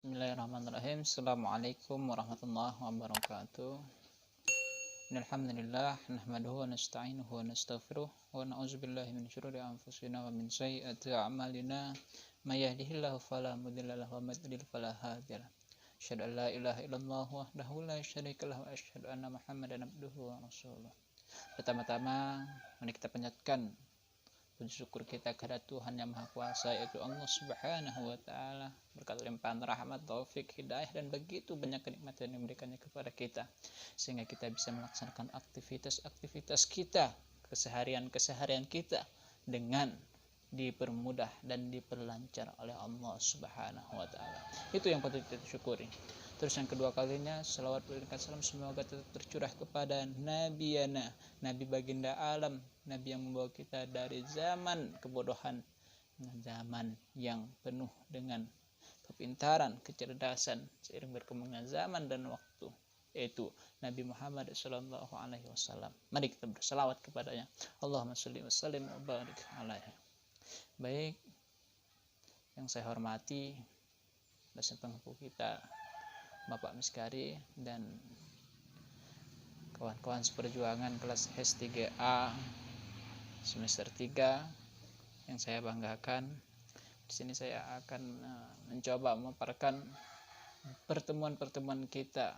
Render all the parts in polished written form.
Bismillahirrahmanirrahim. Assalamualaikum warahmatullahi wabarakatuh. Alhamdulillah nahmaduhu wa nasta'inuhu wa nastaghfiruh wa na'udzubillahi min syururi anfusina wa min sayyiati a'malina may yahdihillahu fala mudilla lahu wa may yudlil fala hadiya lahu. Asyhadu an la ilaha illallah wahdahu la syarika lahu wa asyhadu anna Muhammadan abduhu wa rasuluh. Pertama-tama mari kita panjatkan puji syukur kita kepada Tuhan yang Maha Kuasa, yaitu Allah Subhanahu wa taala, berkat limpahan rahmat, taufik, hidayah dan begitu banyak kenikmatan yang diberikannya kepada kita sehingga kita bisa melaksanakan aktivitas kita, keseharian kita dengan dipermudah dan diperlancar oleh Allah Subhanahu wa taala. Itu yang patut kita syukuri. Terus yang kedua kalinya, salawat dan salam semoga tetap tercurah kepada Nabi baginda alam, Nabi yang membawa kita dari zaman kebodohan dengan zaman yang penuh dengan kepintaran, kecerdasan seiring berkembangnya zaman dan waktu, yaitu Nabi Muhammad sallallahu alaihi wasallam. Mari kita berselawat kepadanya. Allahumma shalli wa sallim wa barik alaihi. Baik, yang saya hormati dosen pengampu kita Bapak Miskari dan kawan-kawan seperjuangan kelas S3A semester 3 yang saya banggakan. Di sini saya akan mencoba memaparkan pertemuan-pertemuan kita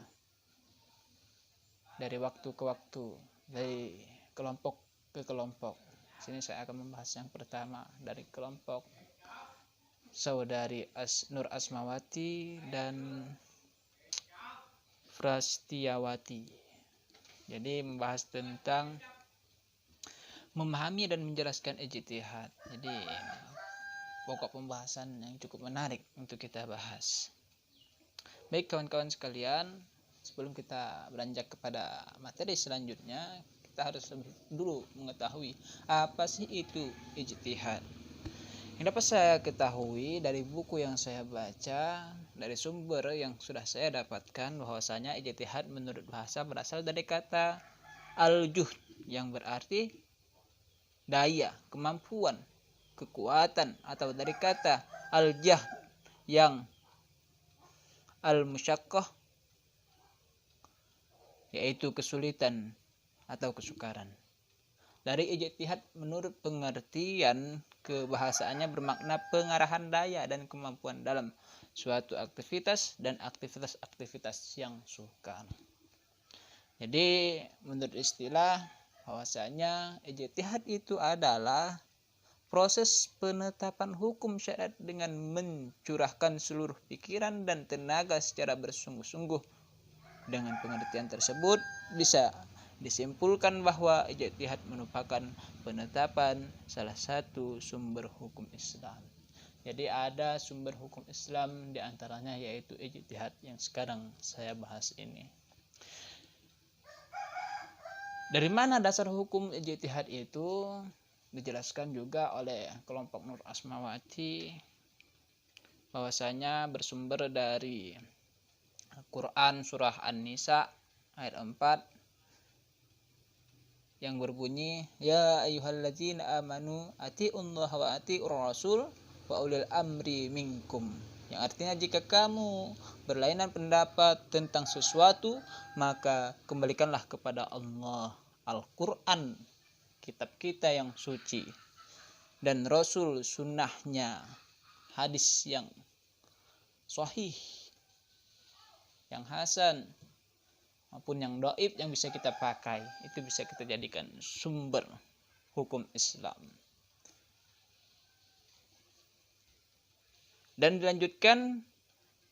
dari waktu ke waktu, dari kelompok ke kelompok. Di sini saya akan membahas yang pertama dari kelompok saudari Nur Asmawati dan Prastiawati. Jadi membahas tentang memahami dan menjelaskan ijtihad. Jadi pokok pembahasan yang cukup menarik untuk kita bahas. Baik kawan-kawan sekalian, sebelum kita beranjak kepada materi selanjutnya, kita harus lebih dulu mengetahui apa sih itu ijtihad. Yang dapat saya ketahui dari buku yang saya baca, dari sumber yang sudah saya dapatkan, bahwasanya ijtihad menurut bahasa berasal dari kata al-juhd yang berarti daya, kemampuan, kekuatan, atau dari kata al-jahd yang al-musyaqqah yaitu kesulitan atau kesukaran. Dari ijtihad menurut pengertian kebahasaannya bermakna pengarahan daya dan kemampuan dalam suatu aktivitas dan aktivitas yang sukar. Jadi menurut istilah bahwasanya ijtihad itu adalah proses penetapan hukum syariat dengan mencurahkan seluruh pikiran dan tenaga secara bersungguh-sungguh. Dengan pengertian tersebut bisa disimpulkan bahwa ijtihad merupakan penetapan salah satu sumber hukum Islam. Jadi ada sumber hukum Islam diantaranya yaitu ijtihad yang sekarang saya bahas ini. Dari mana dasar hukum ijtihad itu dijelaskan juga oleh kelompok Nur Asmawati, bahwasanya bersumber dari Quran surah An-Nisa ayat 4 yang berbunyi, ya ayyuhalladzina amanu atiiullaha wa atiiur rasul wa ulil amri minkum. Yang artinya jika kamu berlainan pendapat tentang sesuatu, maka kembalikanlah kepada Allah, Al-Quran, kitab kita yang suci, dan Rasul, sunnahnya, hadis yang sahih, yang hasan, maupun yang dhaif yang bisa kita pakai, itu bisa kita jadikan sumber hukum Islam. Dan dilanjutkan,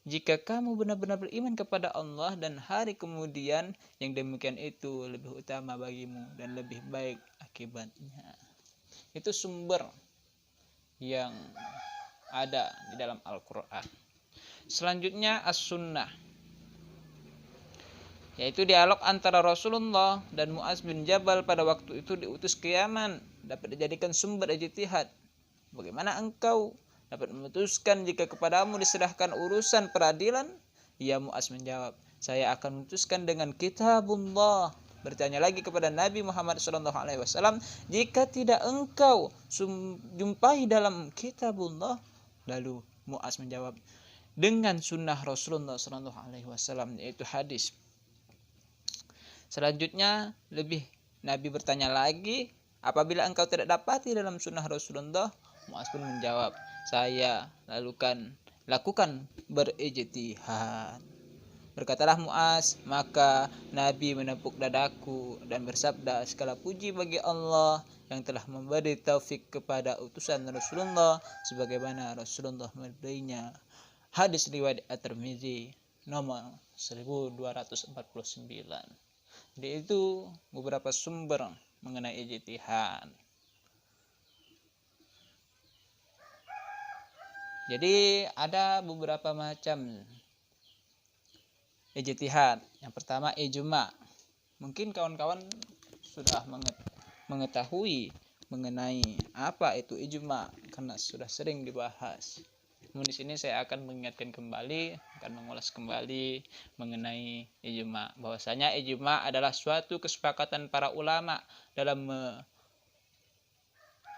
jika kamu benar-benar beriman kepada Allah dan hari kemudian, yang demikian itu lebih utama bagimu dan lebih baik akibatnya. Itu sumber yang ada di dalam Al-Quran. Selanjutnya as-sunnah, yaitu dialog antara Rasulullah dan Mu'adz bin Jabal pada waktu itu diutus ke Yaman, dapat dijadikan sumber ijtihad. Bagaimana engkau dapat memutuskan jika kepadamu diserahkan urusan peradilan? Ya, Mu'adz menjawab, saya akan memutuskan dengan kitabullah. Bertanya lagi kepada Nabi Muhammad SAW, jika tidak engkau jumpai dalam kitabullah? Lalu Mu'adz menjawab, dengan sunnah Rasulullah SAW, yaitu hadis. Selanjutnya Nabi bertanya lagi, apabila engkau tidak dapati dalam sunnah Rasulullah, Muaz pun menjawab, saya lakukan berijtihad. Berkatalah Muaz, maka Nabi menepuk dadaku dan bersabda, segala puji bagi Allah yang telah memberi taufik kepada utusan Rasulullah sebagaimana Rasulullah memberinya. Hadis riwayat At-Tirmizi nomor 1249. Jadi itu beberapa sumber mengenai ijtihad. Jadi ada beberapa macam ijtihad. Yang pertama ijma. Mungkin kawan-kawan sudah mengetahui mengenai apa itu ijma karena sudah sering dibahas. Namun di sini saya akan mengingatkan kembali, akan mengulas kembali mengenai ijma. Bahwasanya ijma adalah suatu kesepakatan para ulama dalam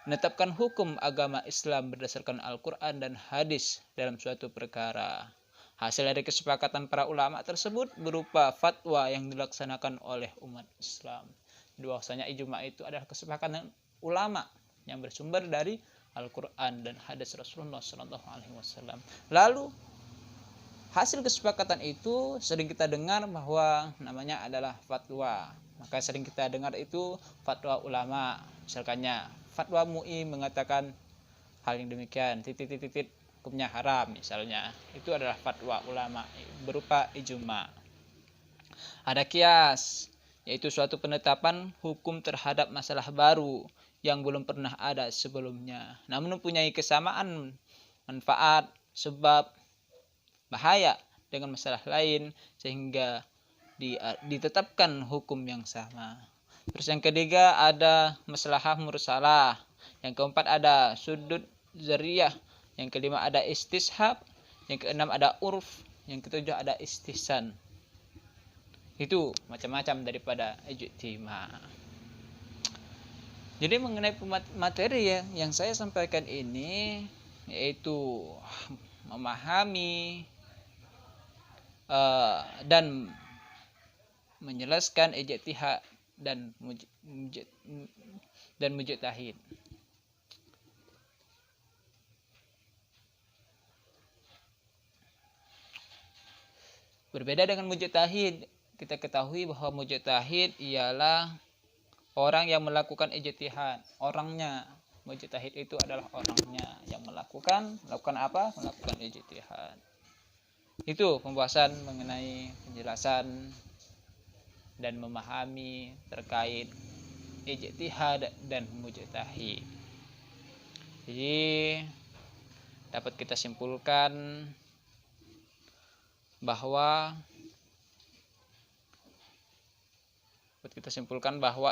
menetapkan hukum agama Islam berdasarkan Al-Quran dan hadis dalam suatu perkara. Hasil dari kesepakatan para ulama tersebut berupa fatwa yang dilaksanakan oleh umat Islam. Bahwasanya ijma itu adalah kesepakatan ulama yang bersumber dari Al-Quran dan hadis Rasulullah SAW. Lalu hasil kesepakatan itu sering kita dengar bahwa namanya adalah fatwa. Maka sering kita dengar itu fatwa ulama. Misalkannya fatwa MUI mengatakan hal yang demikian, hukumnya haram misalnya, itu adalah fatwa ulama berupa ijma. Ada qiyas, yaitu suatu penetapan hukum terhadap masalah baru yang belum pernah ada sebelumnya, namun mempunyai kesamaan manfaat, sebab, bahaya dengan masalah lain sehingga ditetapkan hukum yang sama. Terus yang ketiga ada maslahah mursalah, yang keempat ada sudut zariyah, yang kelima ada istishab, yang keenam ada urf, yang ketujuh ada istihsan. Itu macam-macam daripada ijtima. Jadi mengenai materi yang saya sampaikan ini, yaitu memahami dan menjelaskan ijtihad dan mujtahid. Berbeda dengan mujtahid, kita ketahui bahwa mujtahid ialah orang yang melakukan ijtihad. Orangnya, mujtahid itu adalah orangnya yang melakukan apa? Melakukan ijtihad. Itu pembahasan mengenai penjelasan dan memahami terkait ijtihad dan mujtahid. Jadi dapat kita simpulkan bahwa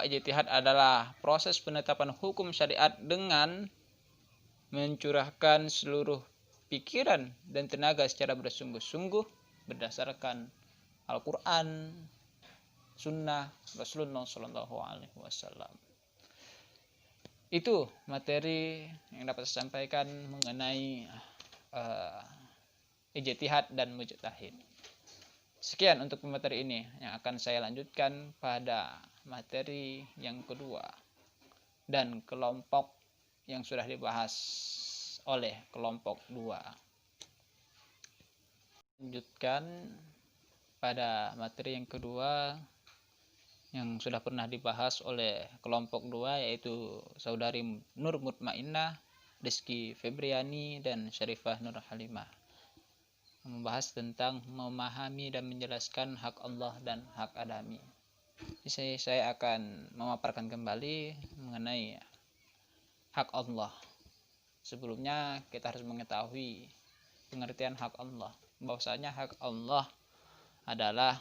ijtihad adalah proses penetapan hukum syariat dengan mencurahkan seluruh pikiran dan tenaga secara bersungguh-sungguh berdasarkan Al-Quran, Sunnah Rasulullah SAW. Itu materi yang dapat saya sampaikan mengenai ijtihad dan mujtahid. Sekian untuk materi ini, yang akan saya lanjutkan pada materi yang kedua dan kelompok yang sudah dibahas oleh kelompok 2. Lanjutkan pada materi yang kedua yang sudah pernah dibahas oleh kelompok 2, yaitu saudari Nur Mutmainnah, Rizky Febriani, dan Syarifah Nur Halimah, membahas tentang memahami dan menjelaskan hak Allah dan hak adami. Jadi saya akan memaparkan kembali mengenai hak Allah. Sebelumnya kita harus mengetahui pengertian hak Allah. Bahwasanya hak Allah adalah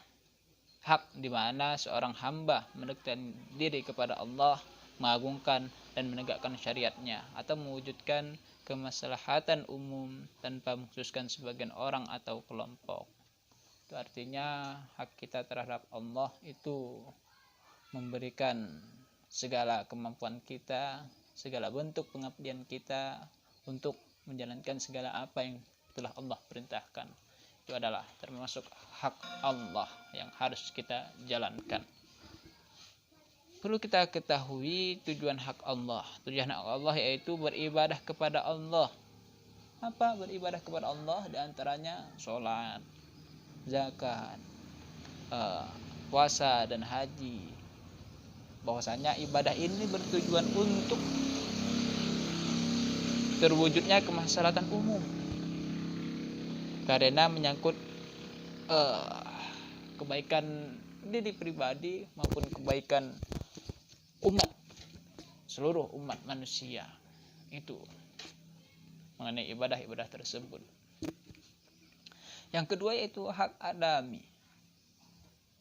hak di mana seorang hamba mendekatkan diri kepada Allah, mengagungkan dan menegakkan syariatnya, atau mewujudkan kemaslahatan umum tanpa mengkhususkan sebagian orang atau kelompok. Itu artinya hak kita terhadap Allah itu memberikan segala kemampuan kita, segala bentuk pengabdian kita untuk menjalankan segala apa yang telah Allah perintahkan. Itu adalah termasuk hak Allah yang harus kita jalankan. Perlu kita ketahui tujuan hak Allah. Tujuan hak Allah yaitu beribadah kepada Allah. Apa beribadah kepada Allah? Di antaranya sholat, zakat, puasa dan haji. Bahwasanya ibadah ini bertujuan untuk terwujudnya kemaslahatan umum, karena menyangkut kebaikan diri pribadi maupun kebaikan umat, seluruh umat manusia. Itu mengenai ibadah-ibadah tersebut. Yang kedua yaitu hak adami.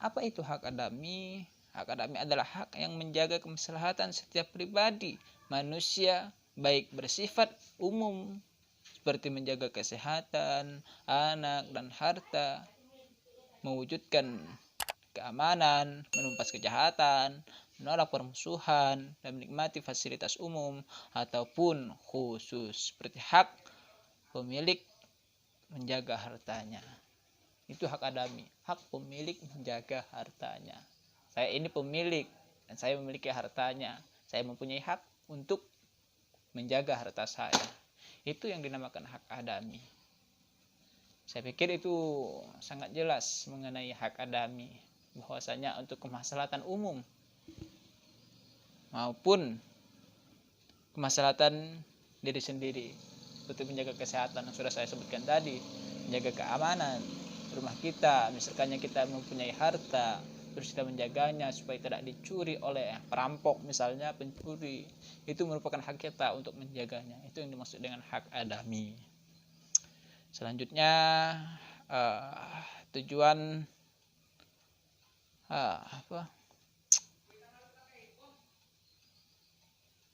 Apa itu hak adami? Hak adami adalah hak yang menjaga kemaslahatan setiap pribadi manusia, baik bersifat umum seperti menjaga kesehatan anak dan harta, mewujudkan keamanan, menumpas kejahatan, menolak permusuhan, dan menikmati fasilitas umum, ataupun khusus seperti hak pemilik menjaga hartanya. Itu hak adami, hak pemilik menjaga hartanya. Saya ini pemilik dan saya memiliki hartanya. Saya mempunyai hak untuk menjaga harta saya. Itu yang dinamakan hak adami. Saya pikir itu sangat jelas mengenai hak adami, bahwasanya untuk kemaslahatan umum maupun kemaslahatan diri sendiri, seperti menjaga kesehatan yang sudah saya sebutkan tadi, menjaga keamanan rumah kita, misalkannya kita mempunyai harta, terus kita menjaganya supaya tidak dicuri oleh perampok, misalnya pencuri, itu merupakan hak kita untuk menjaganya. Itu yang dimaksud dengan hak adami. Selanjutnya tujuan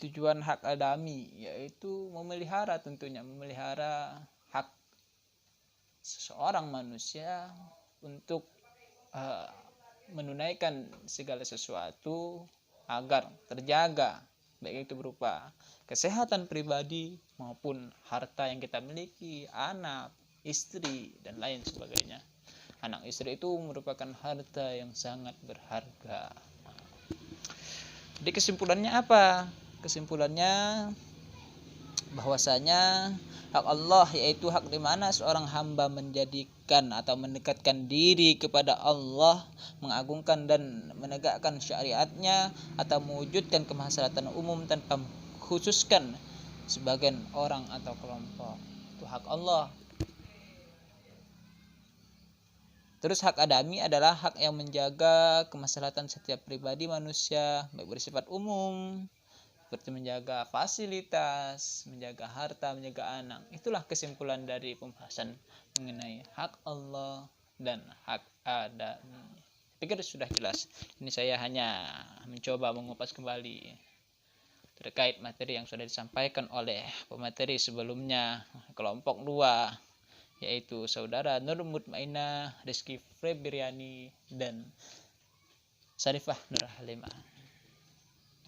tujuan hak adami yaitu memelihara, tentunya memelihara hak seseorang manusia untuk menunaikan segala sesuatu agar terjaga, baik itu berupa kesehatan pribadi maupun harta yang kita miliki, anak, istri, dan lain sebagainya. Anak istri itu merupakan harta yang sangat berharga. Jadi kesimpulannya apa? Kesimpulannya bahwasanya hak Allah yaitu hak di mana seorang hamba menjadikan atau mendekatkan diri kepada Allah, mengagungkan dan menegakkan syariatnya, atau mewujudkan kemaslahatan umum tanpa mengkhususkan sebagian orang atau kelompok. Itu hak Allah. Terus hak adami adalah hak yang menjaga kemaslahatan setiap pribadi manusia, baik bersifat umum, seperti menjaga fasilitas, menjaga harta, menjaga anak. Itulah kesimpulan dari pembahasan mengenai hak Allah dan hak adami. Pikir sudah jelas. Ini saya hanya mencoba mengupas kembali terkait materi yang sudah disampaikan oleh pemateri sebelumnya, kelompok 2, yaitu saudara Nur Mutmainah Rizky Febriani dan Sarifah Nur Halimah.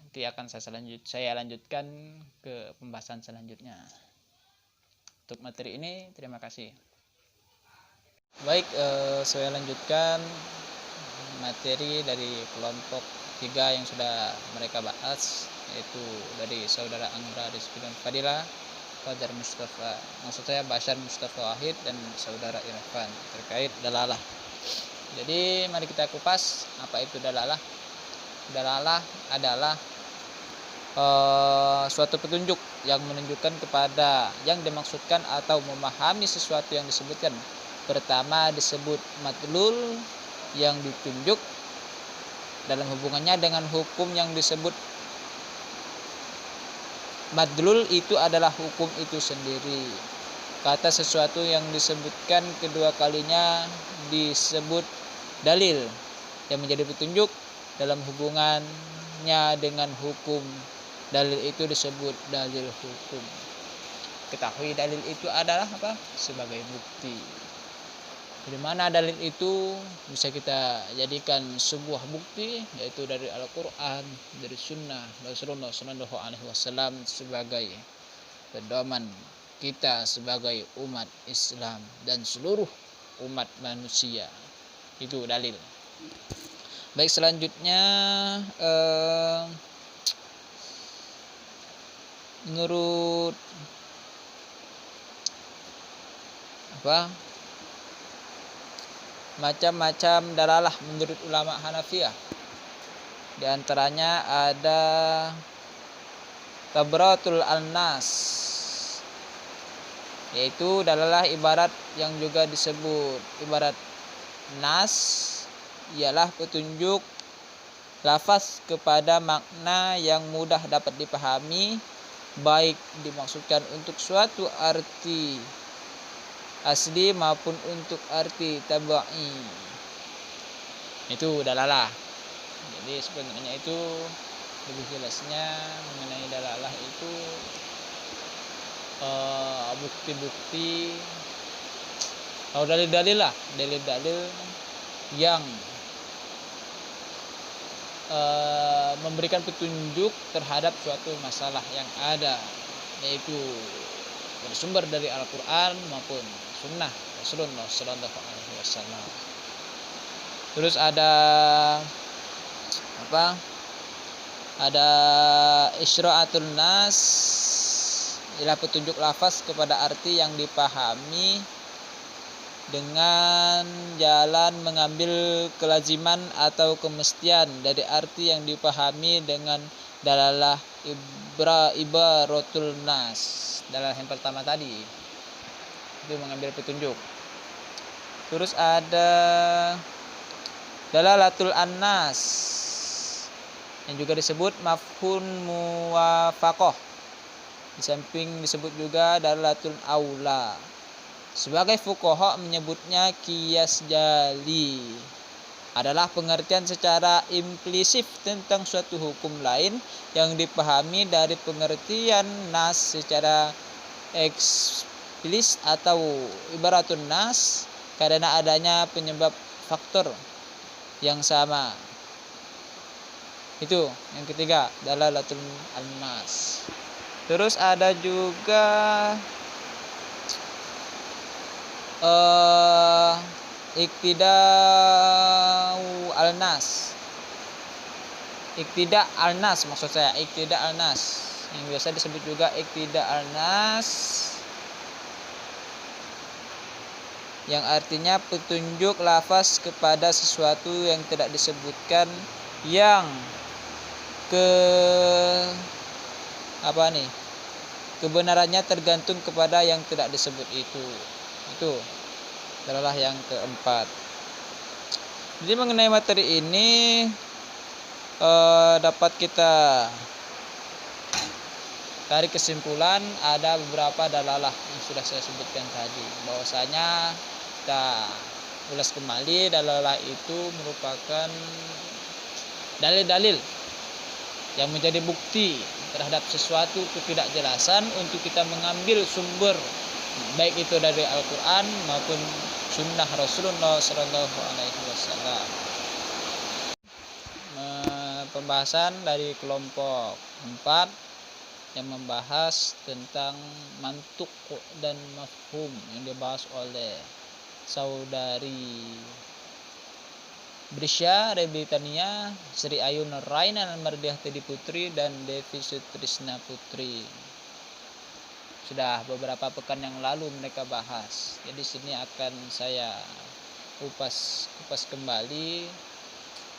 Nanti akan saya lanjutkan ke pembahasan selanjutnya. Untuk materi ini terima kasih. Baik, saya lanjutkan materi dari kelompok 3 yang sudah mereka bahas, yaitu dari saudara Angra Rizky dan Fadila, Fajar Mustafa, maksud saya Bashar Mustafa Wahid, dan saudara Irfan, terkait dalalah. Jadi mari kita kupas apa itu dalalah. Dalalah adalah suatu petunjuk yang menunjukkan kepada yang dimaksudkan atau memahami sesuatu yang disebutkan. Pertama disebut madlul, yang ditunjuk dalam hubungannya dengan hukum yang disebut. Madlul itu adalah hukum itu sendiri. Kata sesuatu yang disebutkan kedua kalinya disebut dalil, yang menjadi petunjuk dalam hubungannya dengan hukum. Dalil itu disebut dalil hukum. Ketahui dalil itu adalah apa? Sebagai bukti. Di mana dalil itu bisa kita jadikan sebuah bukti, yaitu dari Al-Quran, dari Sunnah Rasulullah SAW sebagai pedoman kita sebagai umat Islam dan seluruh umat manusia. Itu dalil. Baik, selanjutnya menurut macam-macam dalalah menurut ulama Hanafiyah. Di antaranya ada tabratul al-nas, yaitu dalalah ibarat yang juga disebut ibarat nas, ialah petunjuk lafaz kepada makna yang mudah dapat dipahami, baik dimaksudkan untuk suatu arti asli maupun untuk arti tabai. Itu dalalah. Jadi sebenarnya itu lebih jelasnya mengenai dalalah itu bukti-bukti atau dalil-dalil yang memberikan petunjuk terhadap suatu masalah yang ada, yaitu bersumber dari Al-Quran maupun Sunnah Rasulullah Sallallahu Alaihi Wasallam. Terus ada isyra'atul nas, ialah petunjuk lafaz kepada arti yang dipahami dengan jalan mengambil kelaziman atau kemestian dari arti yang dipahami dengan dalalah ibaratul nas. Dalalah yang pertama tadi itu mengambil petunjuk. Terus ada dalalatul annas yang juga disebut mafhum muwafaqah. Di samping disebut juga dalalatul aula. Sebagai fuqaha menyebutnya qiyas jali, adalah pengertian secara implisit tentang suatu hukum lain yang dipahami dari pengertian nas secara eksplisit atau ibaratun nas karena adanya penyebab faktor yang sama. Itu yang ketiga, dalalatul annas. Terus ada juga iktidau al-nas. Iktida al-nas maksud saya, iktida al-nas yang biasa disebut juga iktida al-nas, yang artinya petunjuk lafaz kepada sesuatu yang tidak disebutkan, yang kebenarannya tergantung kepada yang tidak disebut itu adalah yang keempat. Jadi mengenai materi ini dapat kita tarik kesimpulan, ada beberapa dalalah yang sudah saya sebutkan tadi, bahwasanya kita ulas kembali, dalalah itu merupakan dalil-dalil yang menjadi bukti terhadap sesuatu ketidakjelasan untuk kita mengambil sumber, baik itu dari Al-Quran maupun Sunnah Rasulullah Sallallahu Alaihi Wasallam. Pembahasan dari kelompok 4 yang membahas tentang mantuk dan mafhum yang dibahas oleh saudari Brisya Rebitania, Sri Ayu Nuraina Mardiah Tedi Putri, dan Devi Sutrisna Putri. Sudah beberapa pekan yang lalu mereka bahas. Jadi sini akan saya kupas kembali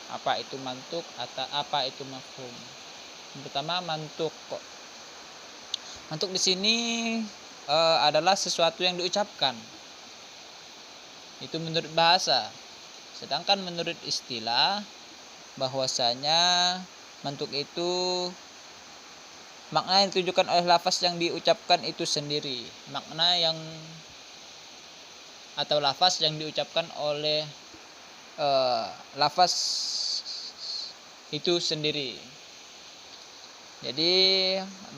apa itu mantuk atau apa itu mafhum. Yang pertama, mantuk. Mantuk di sini adalah sesuatu yang diucapkan. Itu menurut bahasa. Sedangkan menurut istilah, bahwasanya mantuk itu makna yang ditujukan oleh lafaz yang diucapkan itu sendiri. Makna yang atau lafaz yang diucapkan oleh lafaz itu sendiri. Jadi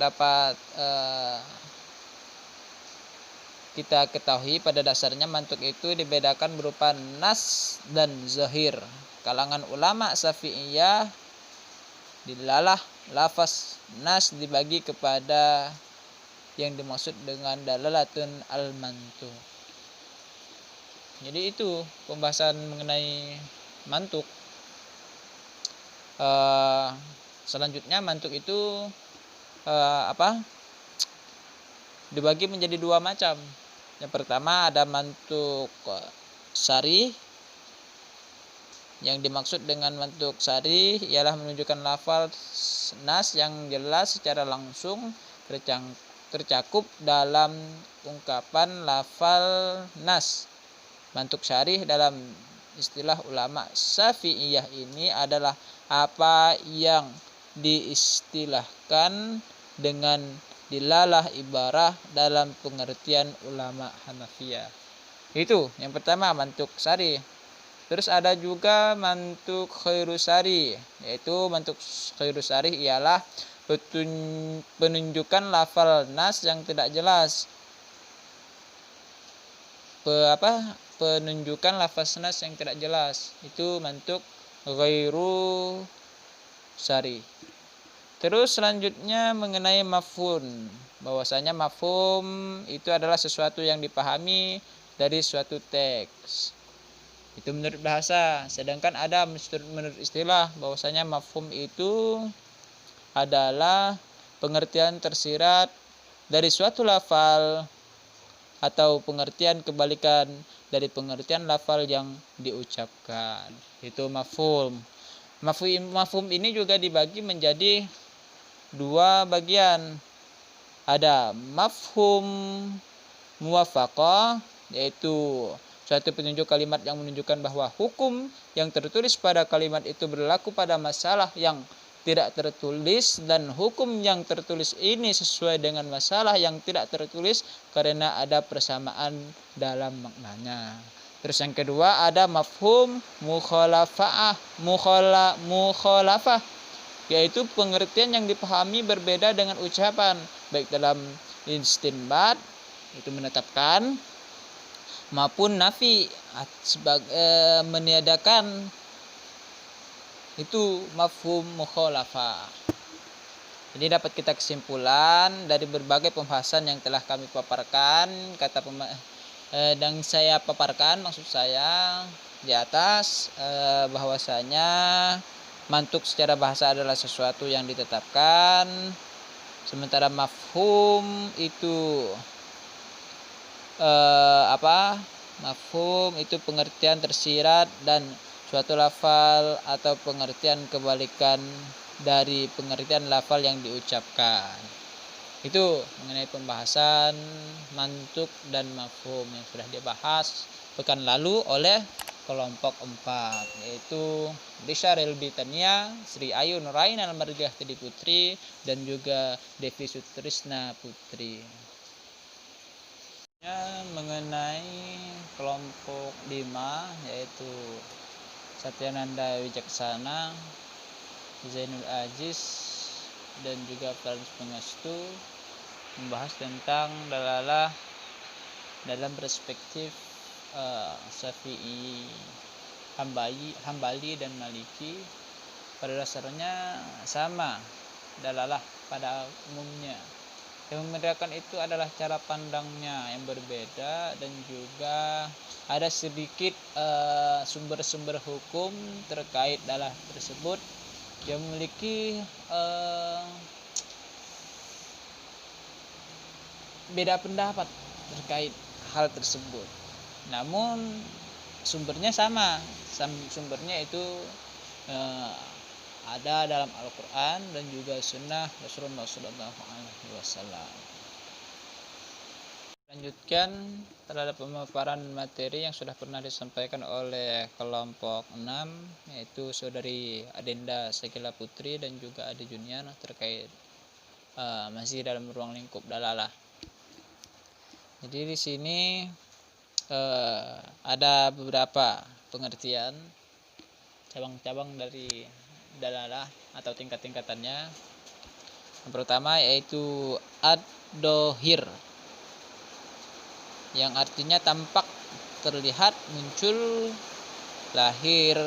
dapat kita ketahui pada dasarnya mantuk itu dibedakan berupa nas dan zahir. Kalangan ulama Syafi'iyah dilalah lafaz nas dibagi kepada yang dimaksud dengan dalalatun al-mantuk. Jadi itu pembahasan mengenai mantuk. Selanjutnya mantuk itu dibagi menjadi dua macam. Yang pertama ada mantuk sarih. Yang dimaksud dengan mantuk sarih ialah menunjukkan lafaz nas yang jelas secara langsung tercakup dalam ungkapan lafal nas. Mantuk syarih dalam istilah ulama Syafi'iyah ini adalah apa yang diistilahkan dengan dilalah ibarah dalam pengertian ulama Hanafiyah. Itu yang pertama mantuk syarih. Terus ada juga mantuk khairus syarih, yaitu mantuk khairus syarih ialah penunjukan lafal nas yang tidak jelas. Penunjukan lafaz nas yang tidak jelas itu mantuk ghairu syarih. Terus selanjutnya mengenai mafhum, bahwasanya mafhum itu adalah sesuatu yang dipahami dari suatu teks. Itu menurut bahasa. Sedangkan ada menurut istilah bahwasanya mafhum itu adalah pengertian tersirat dari suatu lafal atau pengertian kebalikan dari pengertian lafal yang diucapkan. Itu mafhum. Mafhum ini juga dibagi menjadi dua bagian. Ada mafhum muwafaqah, yaitu suatu penunjuk kalimat yang menunjukkan bahwa hukum yang tertulis pada kalimat itu berlaku pada masalah yang tidak tertulis, dan hukum yang tertulis ini sesuai dengan masalah yang tidak tertulis karena ada persamaan dalam maknanya. Terus yang kedua ada mafhum mukhalafah, yaitu pengertian yang dipahami berbeda dengan ucapan, baik dalam istinbat itu menetapkan maupun nafi sebagai meniadakan. Itu mafhum mukhalafah. Jadi dapat kita kesimpulan dari berbagai pembahasan yang telah kami paparkan, dan saya paparkan maksud saya di atas, bahwasanya mantuk secara bahasa adalah sesuatu yang ditetapkan, sementara mafhum itu mafhum itu pengertian tersirat dan suatu lafal atau pengertian kebalikan dari pengertian lafal yang diucapkan. Itu mengenai pembahasan mantuk dan mafhum yang sudah dibahas pekan lalu oleh kelompok 4, yaitu Bisyaril Bitania, Sri Ayu Nurain Almardiah Tedi Putri, dan juga Devi Sutrisna Putri. Mengenai kelompok 5, yaitu Satyananda Wijaksana, Zainul Aziz, dan juga Frans Pangestu, membahas tentang dalalah dalam perspektif Syafi'i, Hambali dan Maliki. Pada dasarnya sama dalalah pada umumnya. Yang membedakan itu adalah cara pandangnya yang berbeda, dan juga ada sedikit sumber-sumber hukum terkait dalalah tersebut yang memiliki beda pendapat terkait hal tersebut. Namun sumbernya sama. Sumbernya itu ada dalam Al-Quran dan juga Sunnah Rasulullah SAW. Lanjutkan terhadap pemaparan materi yang sudah pernah disampaikan oleh kelompok 6, yaitu saudari Adenda Sekila Putri dan juga Ade Junian terkait masih dalam ruang lingkup dalalah. Jadi di sini ada beberapa pengertian cabang-cabang dari dalalah atau tingkat-tingkatannya. Yang pertama yaitu ad-dohir, yang artinya tampak, terlihat, muncul, lahir,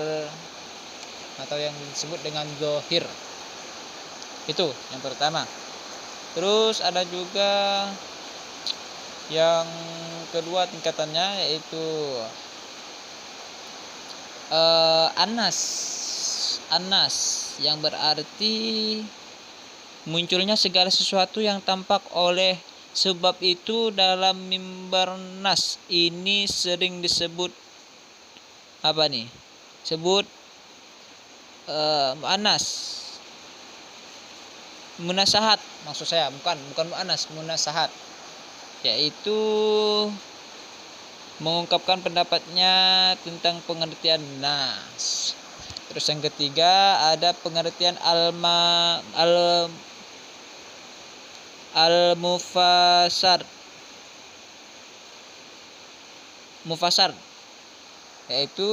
atau yang disebut dengan dohir. Itu yang pertama. Terus ada juga yang kedua tingkatannya yaitu anas. Anas yang berarti munculnya segala sesuatu yang tampak oleh sebab itu dalam mimbar nas ini sering disebut apa nih? Sebut anas. Munasahat maksud saya, bukan anas, munasahat. Yaitu mengungkapkan pendapatnya tentang pengertian nas. Terus yang ketiga ada pengertian al-mufasar. Mufasar yaitu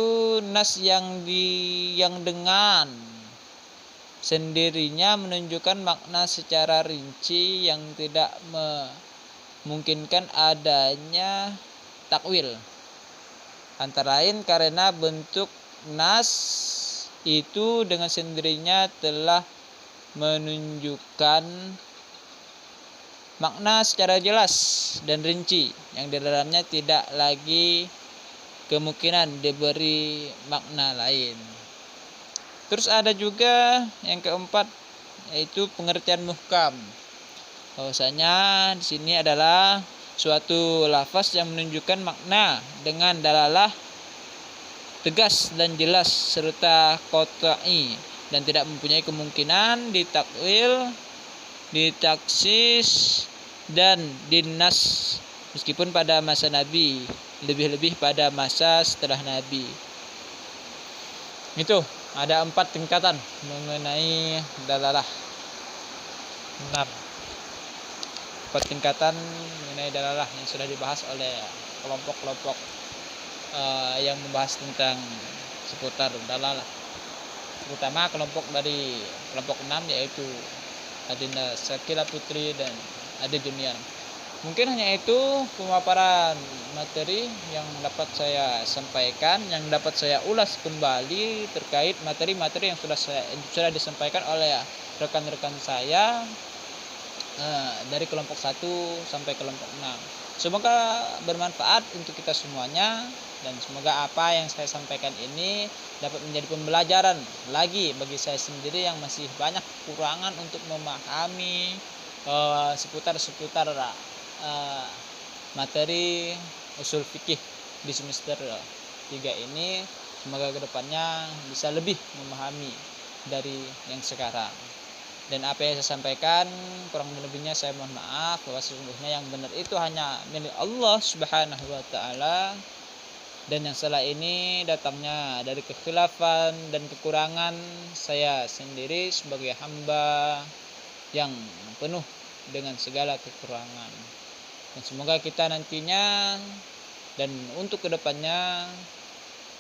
nas yang dengan sendirinya menunjukkan makna secara rinci yang tidak memungkinkan adanya takwil. Antara lain karena bentuk nas itu dengan sendirinya telah menunjukkan makna secara jelas dan rinci yang di dalamnya tidak lagi kemungkinan diberi makna lain. Terus ada juga yang keempat yaitu pengertian muhkam. Bahwasanya di sini adalah suatu lafaz yang menunjukkan makna dengan dalalah tegas dan jelas serta qat'i dan tidak mempunyai kemungkinan ditakwil, ditaksis dan dinas meskipun pada masa Nabi, lebih-lebih pada masa setelah Nabi. Itu ada 4 tingkatan mengenai dalalah. 4 tingkatan mengenai dalalah yang sudah dibahas oleh kelompok-kelompok yang membahas tentang seputar dalalah, terutama kelompok 6 yaitu Adinda Sakila Putri dan Ade Junior. Mungkin hanya itu pemaparan materi yang dapat saya sampaikan, yang dapat saya ulas kembali terkait materi-materi yang sudah disampaikan oleh rekan-rekan saya dari kelompok 1 sampai kelompok 6. Semoga bermanfaat untuk kita semuanya dan semoga apa yang saya sampaikan ini dapat menjadi pembelajaran lagi bagi saya sendiri yang masih banyak kekurangan untuk memahami seputar materi usul fikih di semester 3 ini. Semoga kedepannya bisa lebih memahami dari yang sekarang. Dan apa yang saya sampaikan kurang lebihnya saya mohon maaf, bahwa sesungguhnya yang benar itu hanya milik Allah Subhanahu wa taala, dan yang salah ini datangnya dari kekhilafan dan kekurangan saya sendiri sebagai hamba yang penuh dengan segala kekurangan. Dan semoga kita nantinya dan untuk kedepannya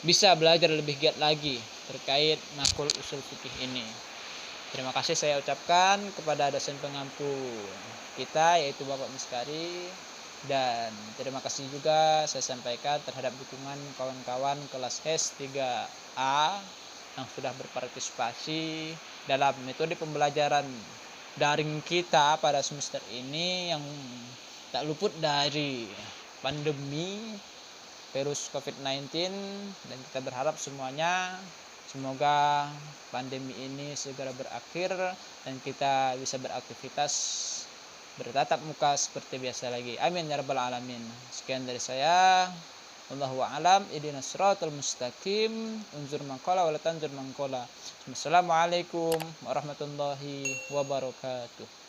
bisa belajar lebih giat lagi terkait makul usul fikih ini. Terima kasih saya ucapkan kepada dosen pengampu kita yaitu Bapak Miskari, dan terima kasih juga saya sampaikan terhadap dukungan kawan-kawan kelas HES 3A yang sudah berpartisipasi dalam metode pembelajaran daring kita pada semester ini yang tak luput dari pandemi virus COVID-19, dan kita berharap semoga pandemi ini segera berakhir dan kita bisa beraktivitas bertatap muka seperti biasa lagi. Amin ya rabbal alamin. Sekian dari saya. Wallahu a'lam. Ihdinas siratal mustaqim. Unzur man qala wa la tanzur man qala. Wassalamualaikum warahmatullahi wabarakatuh.